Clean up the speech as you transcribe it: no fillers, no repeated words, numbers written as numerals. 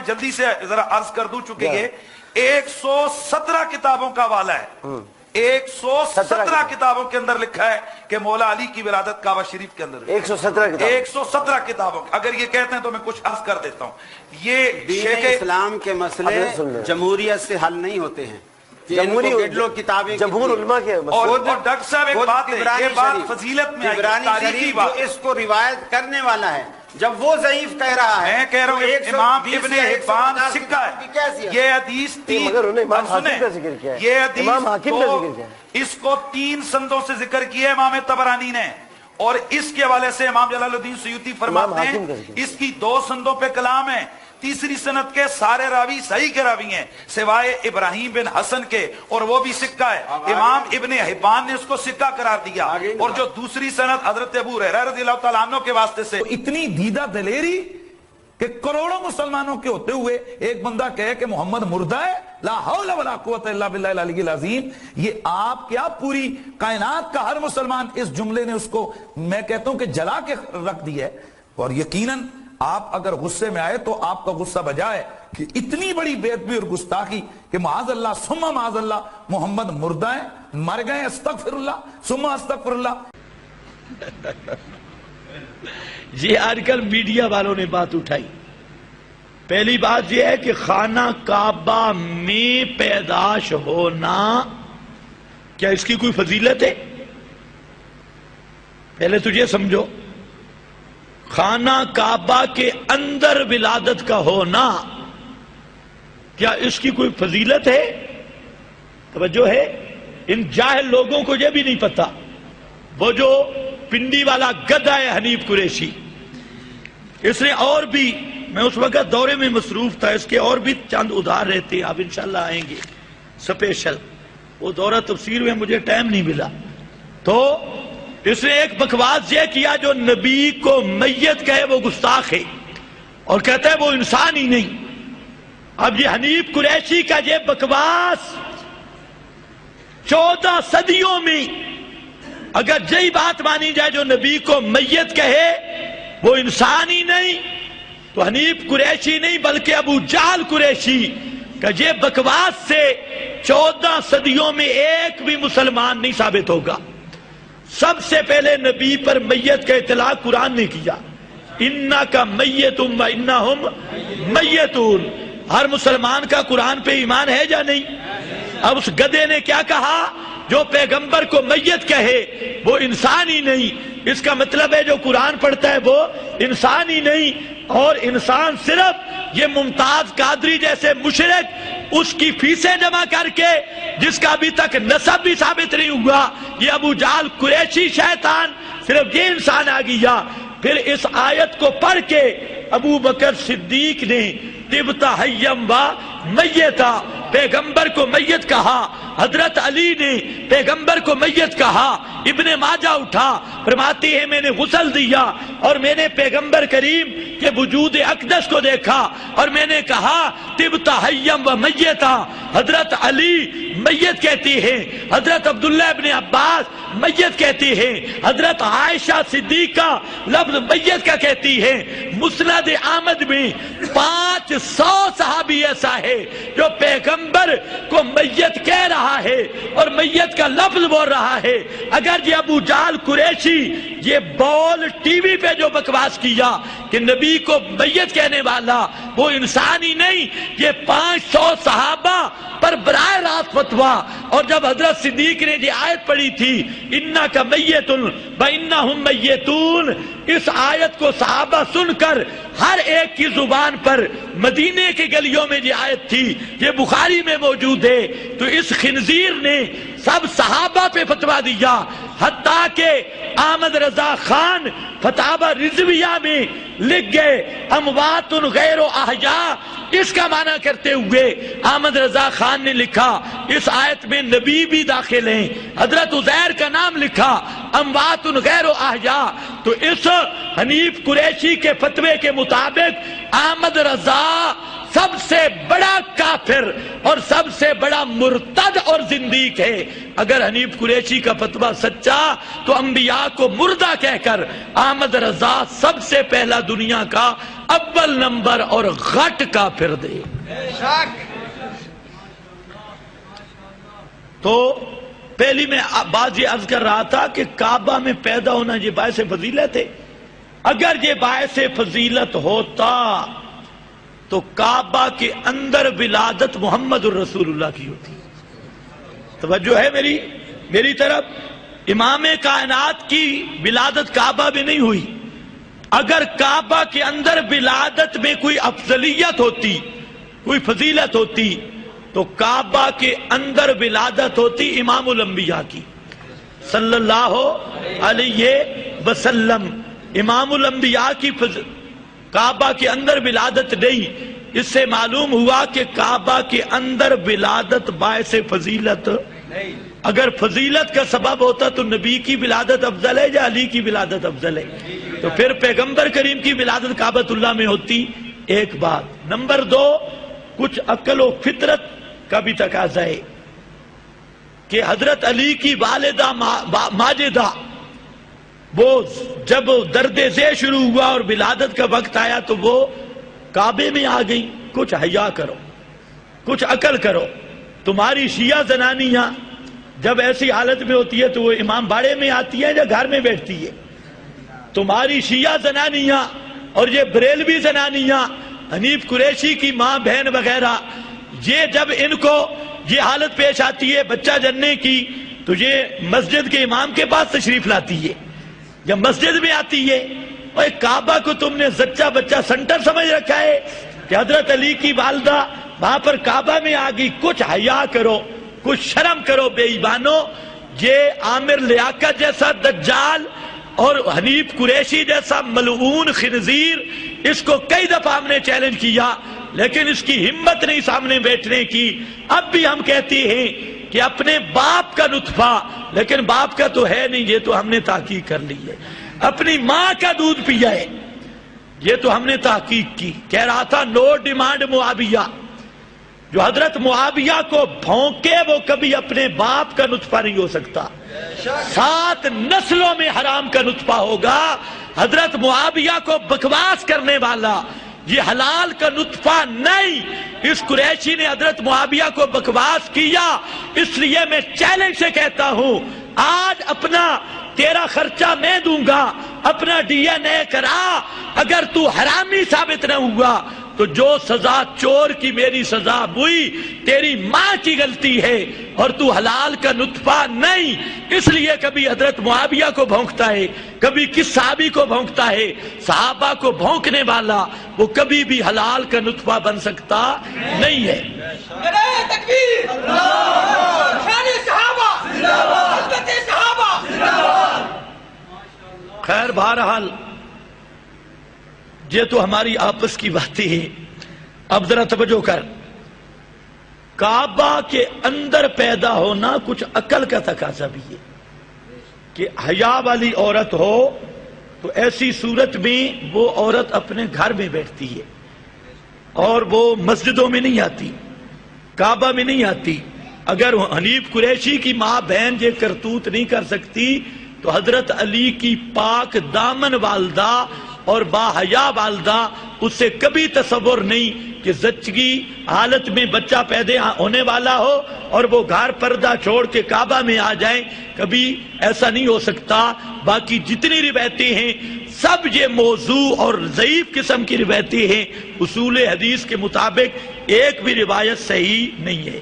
जल्दी से जरा अर्ज कर दूं, चूंकि ये 117 किताबों का वाला है, 117 किताबों के अंदर लिखा है कि मौला अली की विलादत काबा शरीफ के अंदर 117 किताबों। अगर ये कहते हैं तो मैं कुछ अर्ज कर देता हूँ। ये शेख इस्लाम के मसले जमहूरियत से हल नहीं होते हैं, किताबें जमहूर उलमा के। और डॉक्टर साहब एक बात है, ये बात फजीलत में तारीखी बात, इसको रिवायत करने वाला है, जब वो ज़ईफ कह रहा है, मैं कह रहा हूँ इमाम इब्ने हिब्बान सिक्का है, ये हदीस इसको 3 संदों से जिक्र किया इमाम तबरानी ने, और इसके हवाले से इमाम जलालुद्दीन सयूती फरमाते हैं इसकी 2 संदों पे कलाम है। तीसरी सनद के सारे रावी सही के रावी हैं सिवाय इब्राहिम बिन हसन के, और वो भी सिक्का है। इमाम इब्ने हिब्बान ने उसको सिक्का करार दिया, और जो दूसरी सनद हजरत अबू हुरैरा रज़ियल्लाहु तआला अन्हु के वास्ते से। इतनी दीदा दलेरी कि करोड़ों मुसलमानों के होते हुए एक बंदा कहे कि मोहम्मद मुर्दा है, ला हौला वला कुव्वता इल्ला बिल्लाहिल अलीय्यिल अज़ीम। ये आप क्या, पूरी कायनात का हर मुसलमान इस जुमले ने उसको, मैं कहता हूं कि जला के रख दिया है। और यकीनन आप अगर गुस्से में आए तो आपका गुस्सा बजाए कि इतनी बड़ी बेअदबी और गुस्ताखी कि माज़अल्लाह सुम्मा माज़अल्लाह मोहम्मद मुर्दा है, मर गए, अस्तगफिरुल्लाह सुम्मा अस्तगफिरुल्लाह। ये आजकल मीडिया वालों ने बात उठाई। पहली बात यह है कि खाना काबा में पैदाश होना, क्या इसकी कोई फजीलत है? पहले तुझे समझो, खाना काबा के अंदर विलादत का होना, क्या इसकी कोई फजीलत है? तवज्जो है, इन जाहिल लोगों को यह भी नहीं पता। वो जो पिंडी वाला गधा है हनीफ कुरैशी, इसने और भी, मैं उस वक्त दौरे में मसरूफ था, इसके और भी चंद उधार रहते, अब इंशाल्लाह आएंगे स्पेशल। वो दौरा तफसीर में मुझे टाइम नहीं मिला। तो इसने एक बकवास यह किया, जो नबी को मैयत कहे वो गुस्ताख है, और कहता है वो इंसान ही नहीं। अब ये हनीफ कुरैशी का ये बकवास 14 सदियों में अगर यही बात मानी जाए, जो नबी को मैयत कहे वो इंसान ही नहीं, तो हनीफ कुरैशी नहीं बल्कि अबू जाल कुरैशी का ये बकवास से 14 सदियों में एक भी मुसलमान नहीं साबित होगा। सबसे पहले नबी पर मैयत का इतलाक कुरान ने किया, इन्ना का मैयतुम व इन्नहुम मैयतून। हर मुसलमान का कुरान पे ईमान है या नहीं? अब उस गधे ने क्या कहा, जो पैगंबर को मैयत कहे वो इंसान ही नहीं। इसका मतलब है जो कुरान पढ़ता है वो इंसान ही नहीं, और इंसान सिर्फ ये मुमताज कादरी जैसे मुशरिक उसकी फीसें जमा करके, जिसका अभी तक नसब भी साबित नहीं हुआ, ये अबू जाल कुरैशी शैतान, सिर्फ ये इंसान आ गया। फिर इस आयत को पढ़ के अबू बकर सिद्दीक ने तिब्ता हय्यम व मैयता, पैगंबर को मैयत कहा। हजरत अली ने पैगंबर को मैयत कहा। इब्ने माजा उठा, फरमाती है मैंने गुस्ल दिया और मैंने पैगंबर करीम के वजूद अक़दस को देखा, और मैंने कहा तिब्ता हय्यम व मैयता। हजरत अली मैयत कहती है, हजरत अब्दुल्लाह इब्ने अब्बास मैयत कहती है, हजरत आयशा सिद्दीका लफ्ज मैयत का कहती है। मुस्नद अहमद में 500 सहाबी ऐसा है जो पैगंबर को मैयत कह रहा है और मैयत का लफ्ज बोल रहा है। अगर ये अबू जाल कुरैशी ये बोल टीवी पे जो बकवास किया कि नबी को मैयत कहने वाला वो इंसान ही नहीं, ये 500 सहाबा पर बराह रास्त फतवा। और जब हजरत सिद्दीक ने ये आयत पढ़ी थी, इन्ना का मैयतुन व इन्नहुम मैयतून, इस आयत को सहाबा सुनकर हर एक की जुबान पर मदीने की गलियों में ये आयत थी, ये बुखारी में मौजूद है। तो इस खिंजीर ने सब सहाबा पे फतवा दिया, हत्ता के अहमद रजा खान फतावा रिजविया में लिख गए अमवातुन गैरो अहया। इसका माना करते हुए अहमद रजा खान ने लिखा इस आयत में नबी भी दाखिल हैं, हजरत उज़ैर का नाम लिखा अमवातुन गैरो अहया। तो इस हनीफ कुरैशी के फतवे के मुताबिक अहमद रजा सबसे बड़ा کافر اور سب سے بڑا مرتد اور زندیق ہے۔ اگر حنیف قریشی کا فتویٰ سچا تو انبیاء کو مردہ کہہ کر احمد رضا سب سے پہلا دنیا کا اول نمبر اور غٹ کافر دے۔ تو پہلی میں بات یہ عرض کر رہا تھا کہ کعبہ میں پیدا ہونا یہ باعث فضیلت ہے۔ اگر یہ باعث فضیلت ہوتا تو کعبہ کے اندر ولادت محمد الرسول اللہ کی ہوتی۔ توجہ ہے میری طرف؟ امام کائنات کی ولادت کعبہ میں نہیں ہوئی۔ اگر کعبہ کے اندر ولادت میں کوئی افضلیت ہوتی، کوئی فضیلت ہوتی، تو کعبہ کے اندر ولادت ہوتی امام الانبیاء کی صلی اللہ علیہ وسلم۔ امام الانبیاء کی کعبہ کے اندر ولادت نہیں، اس سے معلوم ہوا کہ کعبہ کے اندر ولادت باعث فضیلت۔ اگر فضیلت کا سبب ہوتا تو نبی کی ولادت افضل ہے یا علی کی ولادت افضل ہے؟ تو پھر پیغمبر کریم کی ولادت کعبۃ اللہ میں ہوتی۔ ایک بات۔ نمبر دو، کچھ عقل و فطرت کا بھی تقاضا ہے کہ حضرت علی کی والدہ ماجدہ وہ جب درد ذیل شروع ہوا اور ولادت کا وقت آیا تو وہ کعبے میں آ گئی۔ کچھ حیا کرو، کچھ عقل کرو۔ تمہاری شیعہ زنانیاں جب ایسی حالت میں ہوتی ہے تو وہ امام باڑے میں آتی ہے یا گھر میں بیٹھتی ہے؟ تمہاری شیعہ زنانیاں اور یہ بریلوی زنانیاں، حنیف قریشی کی ماں بہن وغیرہ، یہ جب ان کو یہ حالت پیش آتی ہے بچہ جننے کی تو یہ مسجد کے امام کے پاس تشریف لاتی ہے یا مسجد میں آتی ہے۔ اور کعبہ کو تم نے زچہ بچہ سنٹر سمجھ رکھا ہے کہ حضرت علی کی والدہ وہاں پر کعبہ میں آ گئی۔ کچھ حیا کرو، کچھ شرم کرو بے ایمانو۔ یہ عامر لیاقت جیسا دجال اور حنیف قریشی جیسا ملعون خنزیر، اس کو کئی دفعہ ہم نے چیلنج کیا لیکن اس کی ہمت نہیں سامنے بیٹھنے کی۔ اب بھی ہم کہتے ہیں کہ اپنے باپ کا نطفہ، لیکن باپ کا تو ہے نہیں، یہ تو ہم نے تحقیق کر لی ہے۔ اپنی ماں کا دودھ پیا ہے، یہ تو ہم نے تحقیق کی۔ کہہ رہا تھا نو ڈیمانڈ معاویہ، جو حضرت معاویہ کو بھونکے وہ کبھی اپنے باپ کا نطفہ نہیں ہو سکتا۔ 7 نسلوں میں حرام کا نطفہ ہوگا۔ حضرت معاویہ کو بکواس کرنے والا یہ حلال کا نطفہ نہیں۔ اس قریشی نے حضرت معاویہ کو بکواس کیا، اس لیے میں چیلنج سے کہتا ہوں آج اپنا تیرا خرچہ میں دوں گا، اپنا ڈی این اے کرا، اگر تو حرامی ثابت نہ ہوا تو جو سزا چور کی میری سزا ہوئی تیری ماں کی غلطی ہے اور تو حلال کا نطفہ نہیں۔ اس لیے کبھی حضرت معاویہ کو بھونکتا ہے، کبھی کس صحابی کو بھونکتا ہے۔ صحابہ کو بھونکنے والا وہ کبھی بھی حلال کا نطفہ بن سکتا نہیں ہے۔ خیر بہرحال یہ تو ہماری آپس کی باتیں ہیں۔ اب ذرا توجہ کر، کعبہ کے اندر پیدا ہونا کچھ عقل کا تقاضا بھی ہے کہ حیا والی عورت ہو تو ایسی صورت میں وہ عورت اپنے گھر میں بیٹھتی ہے اور وہ مسجدوں میں نہیں آتی، کعبہ میں نہیں آتی۔ اگر حنیف قریشی کی ماں بہن یہ کرتوت نہیں کر سکتی تو حضرت علی کی پاک دامن والدہ اور باحیا والدہ، اس سے کبھی تصور نہیں کہ زچگی حالت میں بچہ پیدا ہونے والا ہو اور وہ گھر پردہ چھوڑ کے کعبہ میں آ جائیں، کبھی ایسا نہیں ہو سکتا۔ باقی جتنی روایتیں ہیں سب یہ موضوع اور ضعیف قسم کی روایتیں ہیں، اصول حدیث کے مطابق ایک بھی روایت صحیح نہیں ہے۔